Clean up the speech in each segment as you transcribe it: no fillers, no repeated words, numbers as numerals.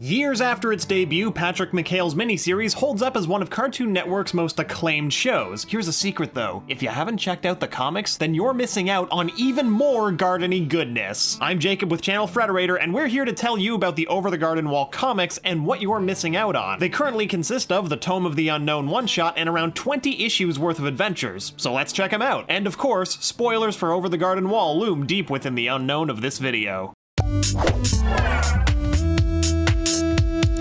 Years after its debut, Patrick McHale's miniseries holds up as one of Cartoon Network's most acclaimed shows. Here's a secret though, if you haven't checked out the comics, then you're missing out on even more gardeny goodness. I'm Jacob with Channel Frederator, and we're here to tell you about the Over the Garden Wall comics and what you're missing out on. They currently consist of the Tome of the Unknown one-shot and around 20 issues worth of adventures, so let's check them out. And of course, spoilers for Over the Garden Wall loom deep within the unknown of this video.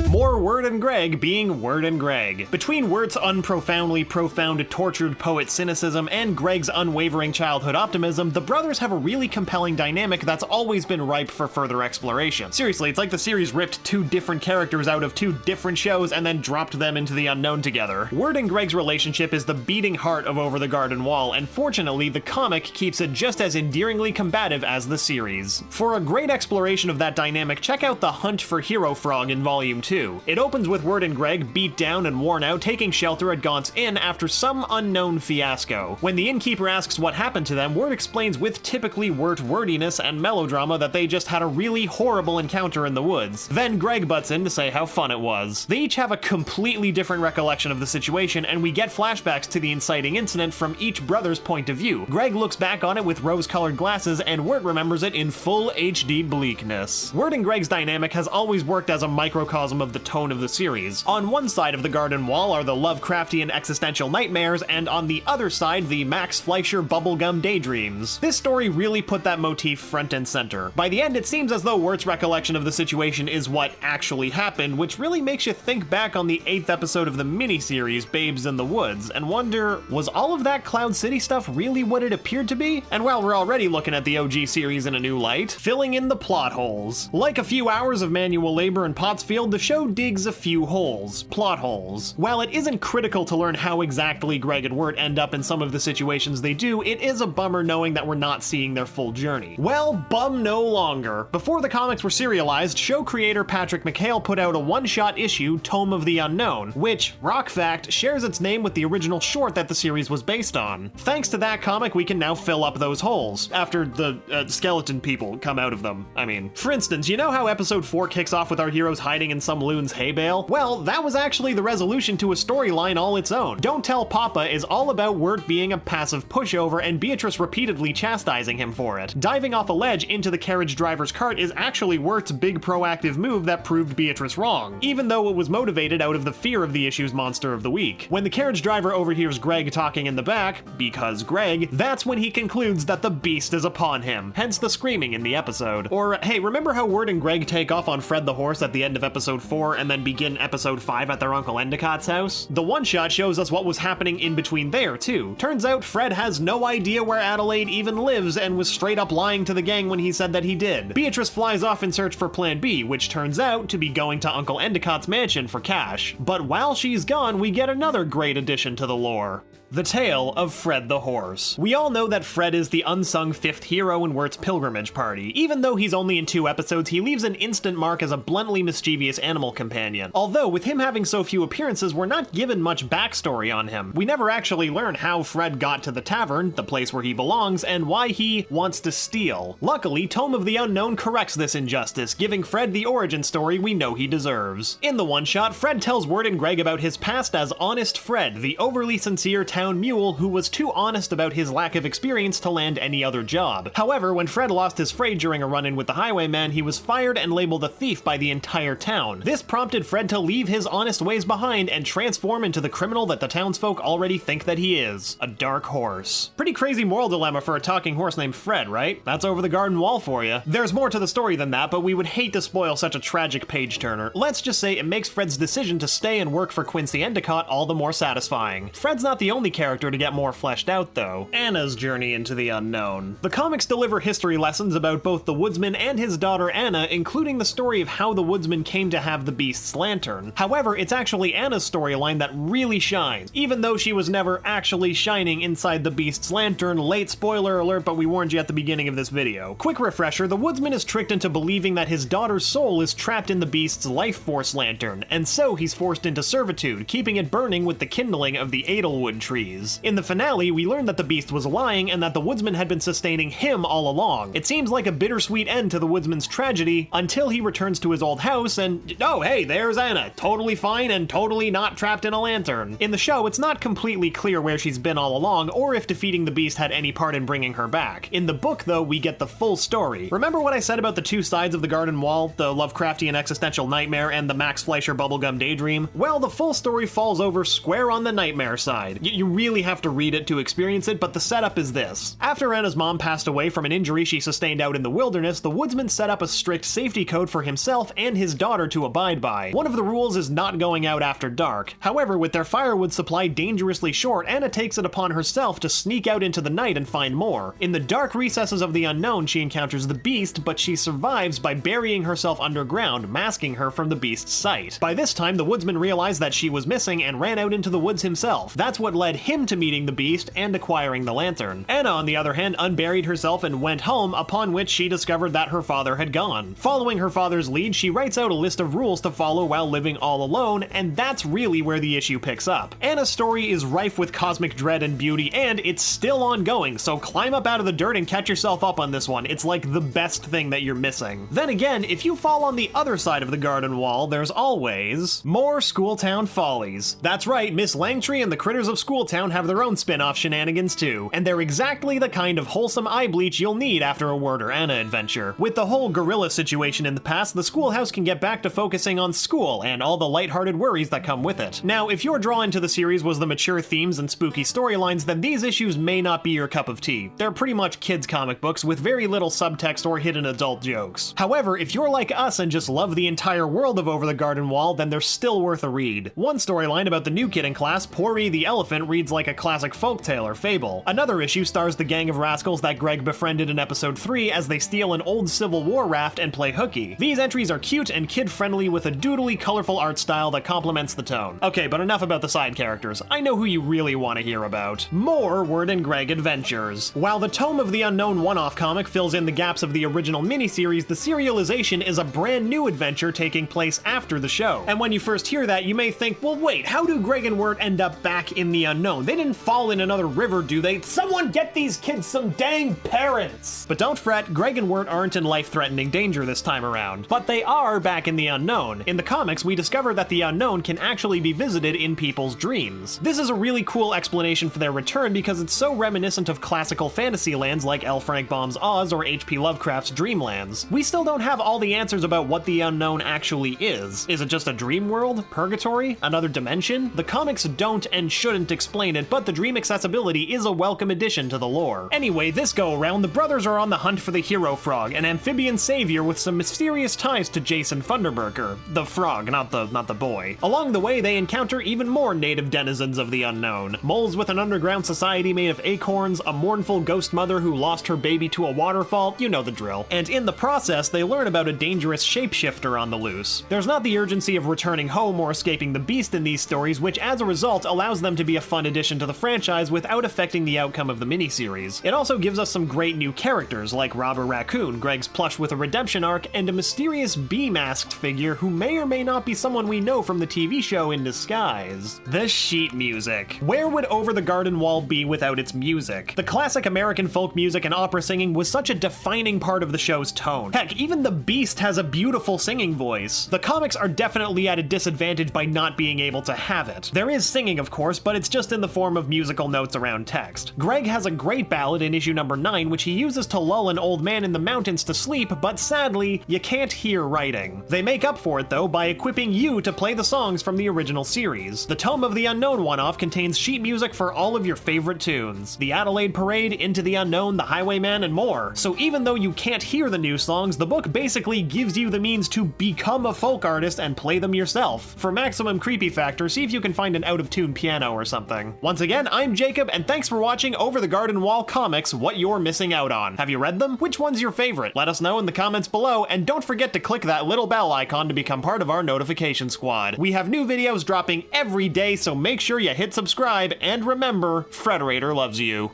More Wirt and Greg being Wirt and Greg. Between Wirt's unprofoundly profound tortured poet cynicism and Greg's unwavering childhood optimism, the brothers have a really compelling dynamic that's always been ripe for further exploration. Seriously, it's like the series ripped two different characters out of two different shows and then dropped them into the unknown together. Wirt and Greg's relationship is the beating heart of Over the Garden Wall, and fortunately, the comic keeps it just as endearingly combative as the series. For a great exploration of that dynamic, check out The Hunt for Hero Frog in Volume 2. It opens with Wirt and Greg beat down and worn out, taking shelter at Gaunt's Inn after some unknown fiasco. When the innkeeper asks what happened to them, Wirt explains with typically Wirt wordiness and melodrama that they just had a really horrible encounter in the woods. Then Greg butts in to say how fun it was. They each have a completely different recollection of the situation, and we get flashbacks to the inciting incident from each brother's point of view. Greg looks back on it with rose-colored glasses, and Wirt remembers it in full HD bleakness. Wirt and Greg's dynamic has always worked as a microcosm of the tone of the series. On one side of the garden wall are the Lovecraftian existential nightmares, and on the other side, the Max Fleischer bubblegum daydreams. This story really put that motif front and center. By the end, it seems as though Wirt's recollection of the situation is what actually happened, which really makes you think back on the 8th episode of the miniseries, Babes in the Woods, and wonder, was all of that Cloud City stuff really what it appeared to be? And while we're already looking at the OG series in a new light, filling in the plot holes. Like a few hours of manual labor in Pottsfield, the show digs a few holes, plot holes. While it isn't critical to learn how exactly Greg and Wirt end up in some of the situations they do, it is a bummer knowing that we're not seeing their full journey. Well, bum no longer. Before the comics were serialized, show creator Patrick McHale put out a one-shot issue, Tome of the Unknown, which, rock fact, shares its name with the original short that the series was based on. Thanks to that comic, we can now fill up those holes, after the skeleton people come out of them, I mean. For instance, you know how episode 4 kicks off with our heroes hiding in some loon's hay bale? Well, that was actually the resolution to a storyline all its own. Don't Tell Papa is all about Wirt being a passive pushover and Beatrice repeatedly chastising him for it. Diving off a ledge into the carriage driver's cart is actually Wirt's big proactive move that proved Beatrice wrong, even though it was motivated out of the fear of the issue's monster of the week. When the carriage driver overhears Greg talking in the back, because Greg, that's when he concludes that the beast is upon him, hence the screaming in the episode. Or, hey, remember how Wirt and Greg take off on Fred the horse at the end of episode 4 and then begin episode 5 at their Uncle Endicott's house? The one-shot shows us what was happening in between there, too. Turns out Fred has no idea where Adelaide even lives and was straight up lying to the gang when he said that he did. Beatrice flies off in search for Plan B, which turns out to be going to Uncle Endicott's mansion for cash. But while she's gone, we get another great addition to the lore. The Tale of Fred the Horse. We all know that Fred is the unsung fifth hero in Wirt's pilgrimage party. Even though he's only in 2 episodes, he leaves an instant mark as a bluntly mischievous animal companion. Although, with him having so few appearances, we're not given much backstory on him. We never actually learn how Fred got to the tavern, the place where he belongs, and why he wants to steal. Luckily, Tome of the Unknown corrects this injustice, giving Fred the origin story we know he deserves. In the one-shot, Fred tells Wirt and Greg about his past as Honest Fred, the overly sincere town mule who was too honest about his lack of experience to land any other job. However, when Fred lost his freight during a run-in with the highwayman, he was fired and labeled a thief by the entire town. This prompted Fred to leave his honest ways behind and transform into the criminal that the townsfolk already think that he is, a dark horse. Pretty crazy moral dilemma for a talking horse named Fred, right? That's Over the Garden Wall for you. There's more to the story than that, but we would hate to spoil such a tragic page-turner. Let's just say it makes Fred's decision to stay and work for Quincy Endicott all the more satisfying. Fred's not the only character to get more fleshed out, though. Anna's journey into the unknown. The comics deliver history lessons about both the woodsman and his daughter Anna, including the story of how the woodsman came to have the beast's lantern. However, it's actually Anna's storyline that really shines, even though she was never actually shining inside the beast's lantern. Late spoiler alert, but we warned you at the beginning of this video. Quick refresher, the woodsman is tricked into believing that his daughter's soul is trapped in the beast's life force lantern, and so he's forced into servitude, keeping it burning with the kindling of the Edelwood tree series. In the finale, we learn that the beast was lying and that the woodsman had been sustaining him all along. It seems like a bittersweet end to the woodsman's tragedy until he returns to his old house and, oh hey, there's Anna, totally fine and totally not trapped in a lantern. In the show, it's not completely clear where she's been all along or if defeating the beast had any part in bringing her back. In the book, though, we get the full story. Remember what I said about the two sides of the garden wall, the Lovecraftian existential nightmare and the Max Fleischer bubblegum daydream? Well, the full story falls over square on the nightmare side. You really have to read it to experience it, but the setup is this. After Anna's mom passed away from an injury she sustained out in the wilderness, the woodsman set up a strict safety code for himself and his daughter to abide by. One of the rules is not going out after dark. However, with their firewood supply dangerously short, Anna takes it upon herself to sneak out into the night and find more. In the dark recesses of the unknown, she encounters the beast, but she survives by burying herself underground, masking her from the beast's sight. By this time, the woodsman realized that she was missing and ran out into the woods himself. That's what led him to meeting the beast and acquiring the lantern. Anna, on the other hand, unburied herself and went home, upon which she discovered that her father had gone. Following her father's lead, she writes out a list of rules to follow while living all alone, and that's really where the issue picks up. Anna's story is rife with cosmic dread and beauty, and it's still ongoing, so climb up out of the dirt and catch yourself up on this one. It's like the best thing that you're missing. Then again, if you fall on the other side of the garden wall, there's always more Schooltown Follies. That's right, Miss Langtree and the critters of Schooltown have their own spin-off shenanigans too, and they're exactly the kind of wholesome eye bleach you'll need after a Wirt or Anna adventure. With the whole gorilla situation in the past, the schoolhouse can get back to focusing on school and all the lighthearted worries that come with it. Now, if your draw into the series was the mature themes and spooky storylines, then these issues may not be your cup of tea. They're pretty much kids' comic books with very little subtext or hidden adult jokes. However, if you're like us and just love the entire world of Over the Garden Wall, then they're still worth a read. One storyline about the new kid in class, Pori the Elephant, reads like a classic folktale or fable. Another issue stars the gang of rascals that Greg befriended in episode 3 as they steal an old Civil War raft and play hooky. These entries are cute and kid-friendly with a doodly, colorful art style that complements the tone. Okay, but enough about the side characters. I know who you really want to hear about. More Wirt and Greg adventures. While the Tome of the Unknown one-off comic fills in the gaps of the original miniseries, the serialization is a brand new adventure taking place after the show. And when you first hear that, you may think, well wait, how do Greg and Wirt end up back in the unknown? They didn't fall in another river, do they? Someone get these kids some dang parents! But don't fret, Greg and Wirt aren't in life-threatening danger this time around. But they are back in the unknown. In the comics, we discover that the unknown can actually be visited in people's dreams. This is a really cool explanation for their return because it's so reminiscent of classical fantasy lands like L. Frank Baum's Oz or H.P. Lovecraft's Dreamlands. We still don't have all the answers about what the unknown actually is. Is it just a dream world? Purgatory? Another dimension? The comics don't and shouldn't explain it, but the dream accessibility is a welcome addition to the lore. Anyway, this go around, the brothers are on the hunt for the Hero Frog, an amphibian savior with some mysterious ties to Jason Funderburker. The frog, not the boy. Along the way, they encounter even more native denizens of the unknown. Moles with an underground society made of acorns, a mournful ghost mother who lost her baby to a waterfall, you know the drill. And in the process, they learn about a dangerous shapeshifter on the loose. There's not the urgency of returning home or escaping the beast in these stories, which as a result allows them to be a fun addition to the franchise without affecting the outcome of the miniseries. It also gives us some great new characters like Robber Raccoon, Greg's plush with a redemption arc, and a mysterious bee-masked figure who may or may not be someone we know from the TV show in disguise. The sheet music. Where would Over the Garden Wall be without its music? The classic American folk music and opera singing was such a defining part of the show's tone. Heck, even the Beast has a beautiful singing voice. The comics are definitely at a disadvantage by not being able to have it. There is singing, of course, but it's just in the form of musical notes around text. Greg has a great ballad in issue number 9, which he uses to lull an old man in the mountains to sleep, but sadly, you can't hear writing. They make up for it, though, by equipping you to play the songs from the original series. The Tome of the Unknown one-off contains sheet music for all of your favorite tunes. The Adelaide Parade, Into the Unknown, The Highwayman, and more. So even though you can't hear the new songs, the book basically gives you the means to become a folk artist and play them yourself. For maximum creepy factor, see if you can find an out-of-tune piano or something. Once again, I'm Jacob, and thanks for watching Over the Garden Wall Comics, What You're Missing Out On. Have you read them? Which one's your favorite? Let us know in the comments below, and don't forget to click that little bell icon to become part of our notification squad. We have new videos dropping every day, so make sure you hit subscribe, and remember, Frederator loves you.